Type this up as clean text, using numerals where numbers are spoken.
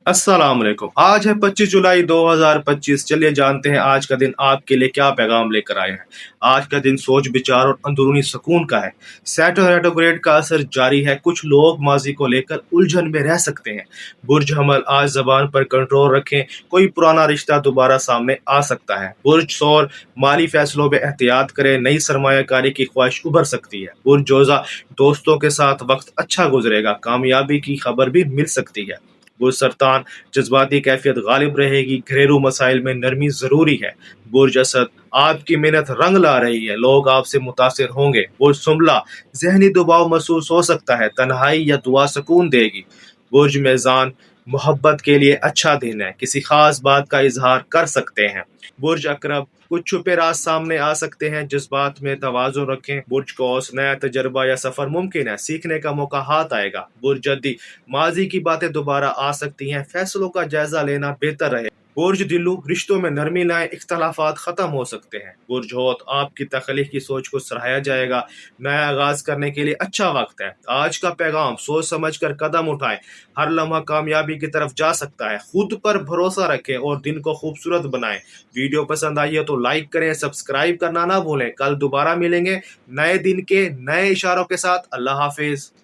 अस्सलाम वालेकुम। आज है 25 जुलाई 2025। चलिए जानते हैं आज का दिन आपके लिए क्या पैगाम लेकर आए हैं। आज का दिन सोच विचार और अंदरूनी सुकून का है। सैटर्न रेट्रोग्रेड का असर जारी है। कुछ लोग माजी को लेकर उलझन में रह सकते हैं। बुर्ज हमल, आज जबान पर कंट्रोल रखें, कोई पुराना रिश्ता दोबारा सामने आ सकता है। बुर्ज सौर, माली फैसलों में एहतियात करें, नई सरमायाकारी की ख्वाहिश उभर सकती है। बुर्ज जोजा, दोस्तों के साथ वक्त अच्छा गुजरेगा, कामयाबी की खबर भी मिल सकती है। बुर्ज सरतान, जज्बाती कैफियत गालिब रहेगी, घरेलू मसाइल में नरमी जरूरी है। बुर्ज असद, आपकी मेहनत रंग ला रही है, लोग आपसे मुतासिर होंगे। बुर्ज सुमला, जहनी दबाव महसूस हो सकता है, तन्हाई या दुआ सुकून देगी। बुर्ज मेज़ान, मोहब्बत के लिए अच्छा दिन है, किसी खास बात का इजहार कर सकते हैं। बुर्ज अकरब, कुछ छुपे राज सामने आ सकते हैं, जज्बात में तवाज़ुन रखें। बुर्ज कौस, नया तजर्बा या सफर मुमकिन है, सीखने का मौका हाथ आएगा। बुर्ज जद्दी, माजी की बातें दोबारा आ सकती हैं, फैसलों का जायजा लेना बेहतर रहे। बुर्ज दिल्लू, रिश्तों में नरमी लाएं, इख्तलाफात खत्म हो सकते हैं। बुर्ज होत, आपकी तख्लीक की सोच को सराहा जाएगा, नया आगाज करने के लिए अच्छा वक्त है। आज का पैगाम, सोच समझ कर कदम उठाएं, हर लम्हा कामयाबी की तरफ जा सकता है। खुद पर भरोसा रखें और दिन को खूबसूरत बनाएं। वीडियो पसंद आई है तो लाइक करें, सब्सक्राइब करना ना भूलें। कल दोबारा मिलेंगे नए दिन के नए इशारों के साथ। अल्लाह हाफिज।